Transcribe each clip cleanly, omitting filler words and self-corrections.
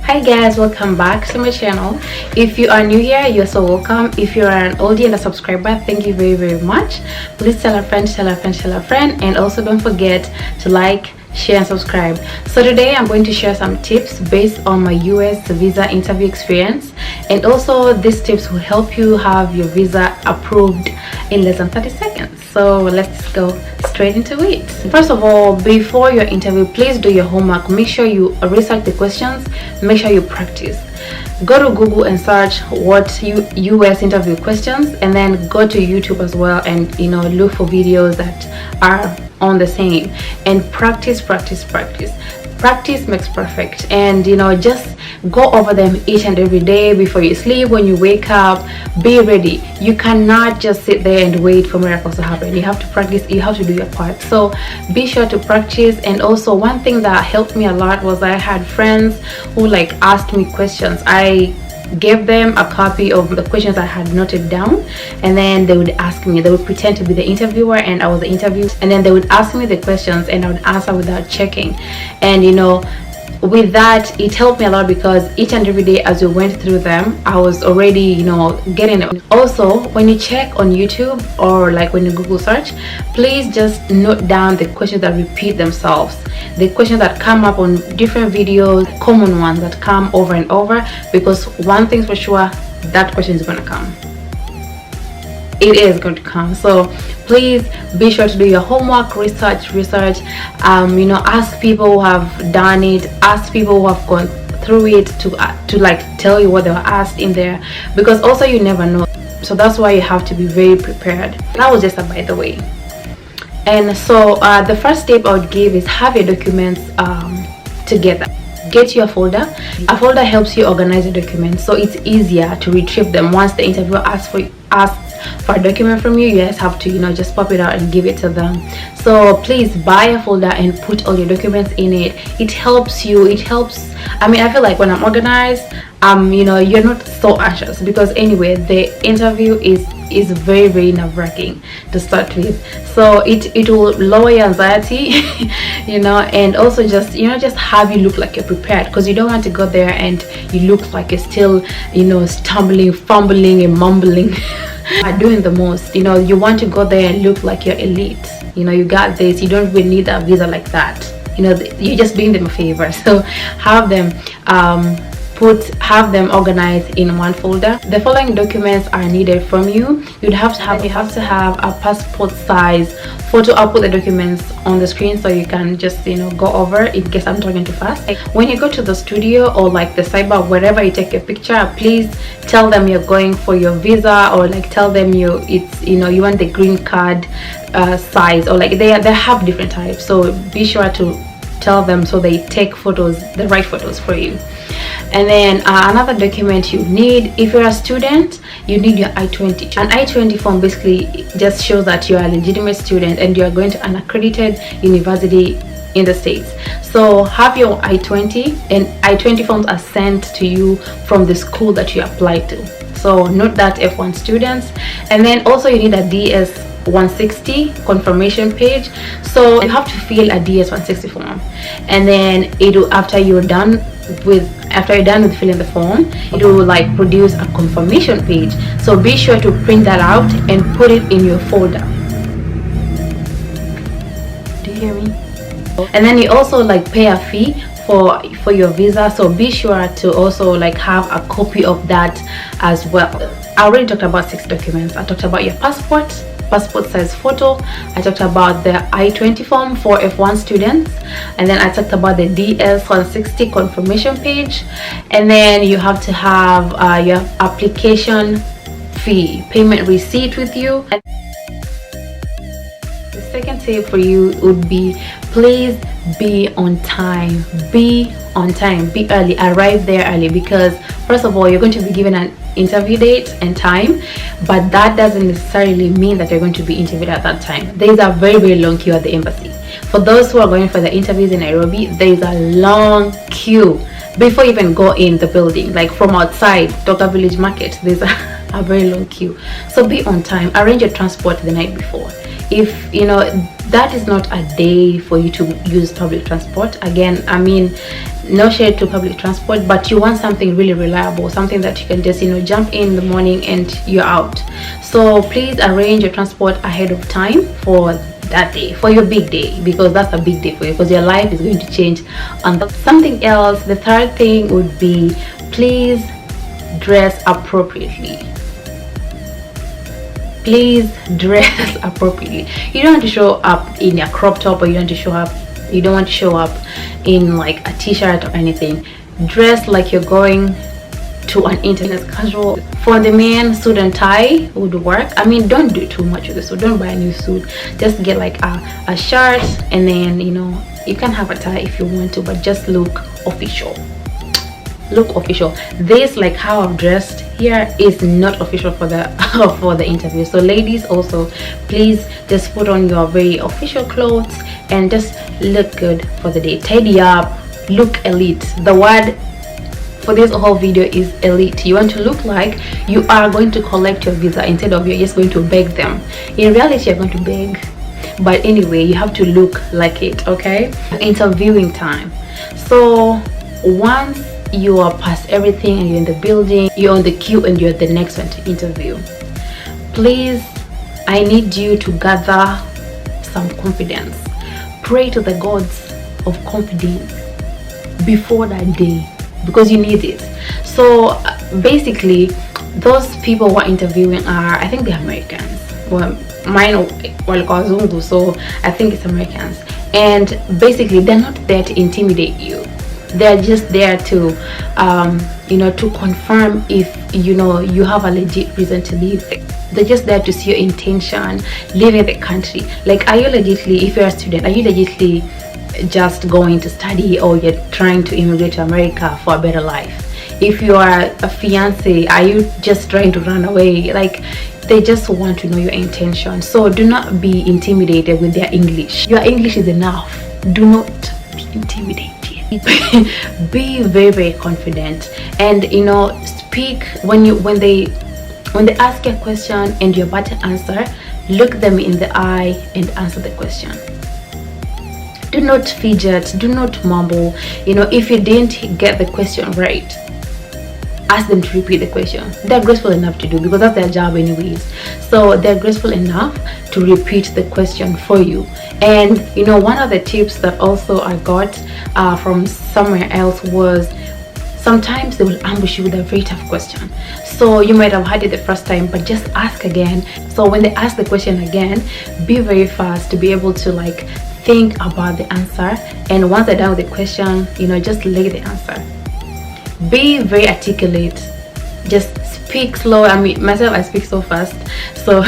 Hi guys, welcome back to my channel. If you are new here, you're so welcome. If you're an oldie and a subscriber, thank you very much. Please tell a friend, and also don't forget to like, share and subscribe. So today I'm going to share some tips based on my US visa interview experience, and also these tips will help you have your visa approved in less than 30 seconds. So let's go straight into it. First of all, before your interview, please do your homework. Make sure you research the questions, make sure you practice. Go to Google and search what US interview questions, and then go to YouTube as well and look for videos that are on the same, and practice makes perfect. And just go over them each and every day before you sleep, when you wake up. Be ready. You cannot just sit there and wait for miracles to happen. You have to practice, you have to do your part. So be sure to practice. And also, one thing that helped me a lot was I had friends who asked me questions. I gave them a copy of the questions I had noted down, and then they would ask me. They would pretend to be the interviewer and I was the interviewer, and then they would ask me the questions and I would answer without checking. And with that, it helped me a lot, because each and every day as we went through them, I was already getting it. Also, when you check on YouTube or when you Google search, please just note down the questions that repeat themselves, the questions that come up on different videos, common ones that come over and over, because one thing's for sure, that question is going to come. It is going to come. So please be sure to do your homework, research, ask people who have done it, ask people who have gone through it to tell you what they were asked in there, because also you never know. So that's why you have to be very prepared. That was just a by the way. And so the first tip I would give is have your documents together. Get your folder. A folder helps you organize your documents, so it's easier to retrieve them. Once the interviewer asks for a document from you, you just have to just pop it out and give it to them. So please buy a folder and put all your documents in it. It helps you. I feel like when I'm organized, you're not so anxious, because anyway the interview is very nerve-wracking to start with. So it will lower your anxiety and also just have you look like you're prepared, because you don't want to go there and you look like you're still stumbling, fumbling and mumbling are doing the most. You want to go there and look like you're elite. You got this. You don't really need a visa like that. You're just doing them a favor. So have them organized in one folder. The following documents are needed from you. You have to have a passport size photo. I'll put the documents on the screen so you can just go over in case I'm talking too fast. When you go to the studio or the cyber, wherever you take a picture, please tell them you're going for your visa, or tell them you want the green card size, or they have different types. So be sure to tell them so they take the right photos for you. And then another document you need, if you're a student, you need your I-20. An I-20 form basically just shows that you are a legitimate student and you are going to an accredited university in the States. So have your I-20, and I-20 forms are sent to you from the school that you applied to. So note that, F1 students. And then also you need a DS-160 confirmation page. So you have to fill a DS-160 form, and then after you're done with filling the form, it will produce a confirmation page. So be sure to print that out and put it in your folder. Do you hear me? And then you also pay a fee for your visa, so be sure to also have a copy of that as well. I already talked about 6 documents. I talked about your passport size photo, I talked about the I-20 form for F1 students, and then I talked about the DS-160 confirmation page, and then you have to have your application fee payment receipt with you. And the second tip for you would be, please be on time. Be early. Arrive there early, because first of all, you're going to be given an interview date and time, but that doesn't necessarily mean that you're going to be interviewed at that time. There is a very long queue at the embassy. For those who are going for the interviews in Nairobi, there is a long queue before you even go in the building. From outside Dr. Village Market, there's a very long queue. So be on time. Arrange your transport the night before. if you know that is not a day for you to use public transport. Again, I mean, no shade to public transport, but you want something really reliable, something that you can just, you know, jump in the morning and you're out. So please arrange your transport ahead of time for that day, for your big day, because that's a big day for you, because your life is going to change. And something else, the third thing would be, please dress appropriately. Please dress appropriately. You don't want to show up in a crop top, or you don't want to show up in like a t-shirt or anything. Dress like you're going to an internet casual. For the men, suit and tie would work. I mean, don't do too much with the suit. Don't buy a new suit. Just get like a shirt, and then, you know, you can have a tie if you want to, but just look official. Look official. This, like how I've dressed here, is not official for the for the interview. So ladies, also please just put on your very official clothes and just look good for the day. Tidy up, look elite. The word for this whole video is elite. You want to look like you are going to collect your visa instead of you're just going to beg them. In reality, you're going to beg, but anyway, you have to look like it. Okay, interviewing time. So once you are past everything and you're in the building, you're on the queue and you're the next one to interview, please, I need you to gather some confidence. Pray to the gods of confidence before that day, because you need it. So basically, those people who are interviewing are, I think they're Americans. Well, mine wazungu, so I think it's Americans. And basically, they're not there to intimidate you. They're just there to you know, to confirm if, you know, you have a legit reason to leave. They're just there to see your intention leaving the country. Like, are you legitly, if you're a student, are you legitly just going to study, or you're trying to immigrate to America for a better life? If you are a fiance, are you just trying to run away? Like, they just want to know your intention. So do not be intimidated with their English. Your English is enough. Do not be intimidated. Be very, very confident, and, you know, speak when they ask you a question and you're about to answer, look them in the eye and answer the question. Do not fidget, do not mumble. You know, if you didn't get the question right, ask them to repeat the question. They're graceful enough to do, because that's their job anyways. So they're graceful enough to repeat the question for you. And, you know, one of the tips that also I got from somewhere else was, sometimes they will ambush you with a very tough question. So you might have had it the first time, but just ask again. So when they ask the question again, be very fast to be able to like think about the answer. And once they're done with the question, you know, just lay the answer. Be very articulate. Just speak slow. I mean, myself, I speak so fast. So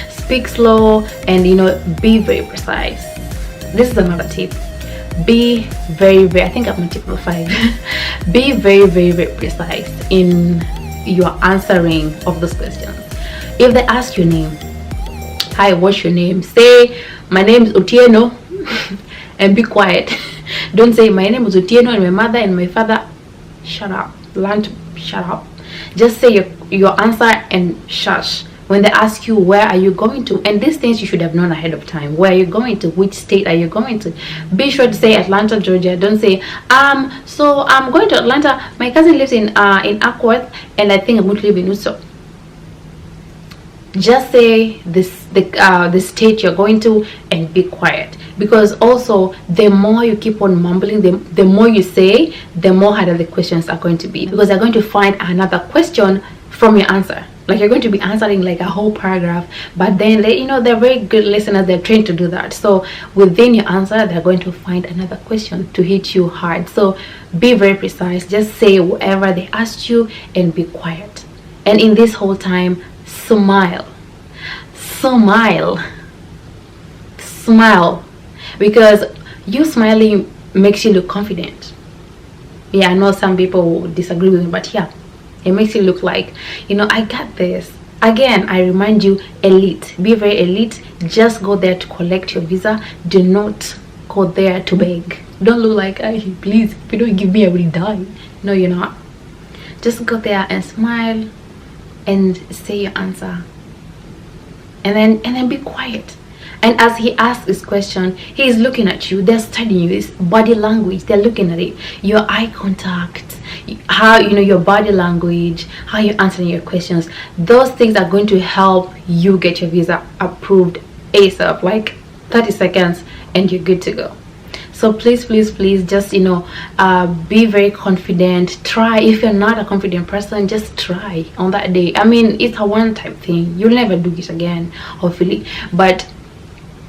speak slow, and, you know, be very precise. This is another tip. Be very, very, I think I'm on tip number 5. Be very, very, very precise in your answering of those questions. If they ask your name, hi, what's your name? Say, my name is Otieno, and be quiet. Don't say, my name is Otieno and my mother and my father. Shut up. Learn to shut up. Just say your answer and shush. When they ask you, where are you going to? And these things you should have known ahead of time. Where are you going to? Which state are you going to? Be sure to say Atlanta, Georgia. Don't say, so I'm going to Atlanta. My cousin lives in Acworth, and I think I'm going to live in Uso. Just say the state you're going to, and be quiet. Because also, the more you keep on mumbling, the more you say, the more harder the questions are going to be, because they're going to find another question from your answer. Like, you're going to be answering like a whole paragraph, but then you know, they're very good listeners. They're trained to do that. So within your answer, they're going to find another question to hit you hard. So be very precise. Just say whatever they asked you and be quiet. And in this whole time, smile. Because you smiling makes you look confident. Yeah, I know some people will disagree with me, but yeah, it makes you look like, you know, I got this. Again, I remind you, elite. Be very elite. Just go there to collect your visa. Do not go there to beg. Don't look like, hey, please, if you don't give me, I will die. No, you're not. Just go there and smile and say your answer, and then be quiet. And as he asks this question, he is looking at you. They're studying you. It's body language. They're looking at it. Your eye contact, how your body language, how you're answering your questions. Those things are going to help you get your visa approved ASAP, like 30 seconds, and you're good to go. So please just be very confident. Try. If you're not a confident person, just try on that day. I mean, it's a one-time thing. You'll never do it again, hopefully, but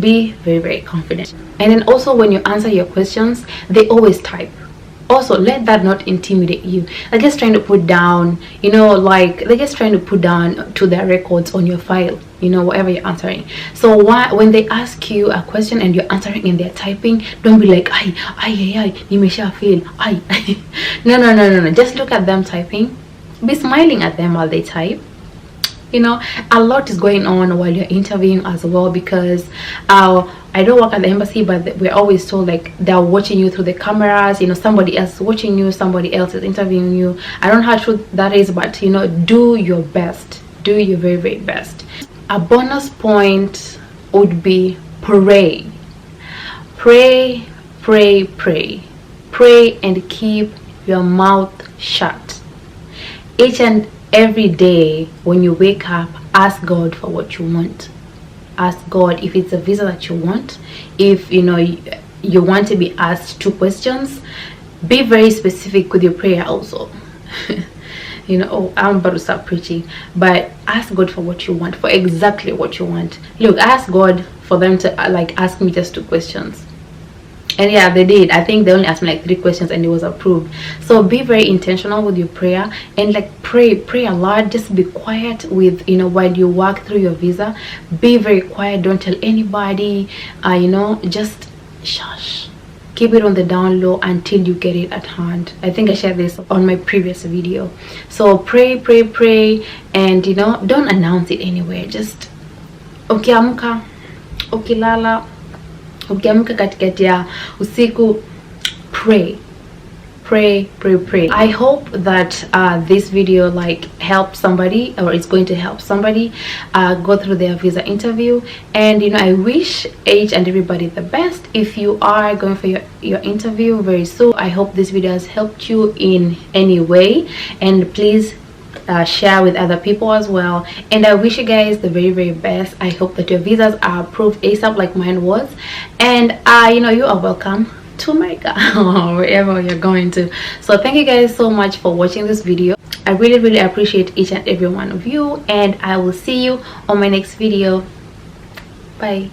be very confident. And then also, when you answer your questions, they always type. Also, let that not intimidate you. They're just trying to put down, like they're just trying to put down to their records on your file, whatever you're answering. So when they ask you a question and you're answering and they're typing, don't be like, I nimesha feel, no. Just look at them typing. Be smiling at them while they type. A lot is going on while you're interviewing as well, because I don't work at the embassy, but we're always told like they're watching you through the cameras. Somebody else is watching you, somebody else is interviewing you. I don't know how true that is, but do your best. Do your very best. A bonus point would be pray. Pray and keep your mouth shut. Each and every day when you wake up, ask God for what you want. Ask God if it's a visa that you want. If you want to be asked 2 questions, be very specific with your prayer also. I'm about to start preaching, but ask God for what you want, for exactly what you want. Look, ask God for them to ask me just 2 questions. And yeah, they did. I think they only asked me like 3 questions and it was approved. So be very intentional with your prayer, and pray a lot. Just be quiet with while you work through your visa. Be very quiet. Don't tell anybody. Just shush. Keep it on the down low until you get it at hand. I think I shared this on my previous video. So pray, and don't announce it anywhere. Just ukiamka, ukilala, ukiamka katikati ya usiku, pray. I hope that this video helps somebody, or it's going to help somebody go through their visa interview. And I wish each and everybody the best. If you are going for your interview very soon, I hope this video has helped you in any way, and please share with other people as well. And I wish you guys the very best. I hope that your visas are approved ASAP like mine was, and you are welcome to America or wherever you're going to. So thank you guys so much for watching this video. I really appreciate each and every one of you, and I will see you on my next video. Bye.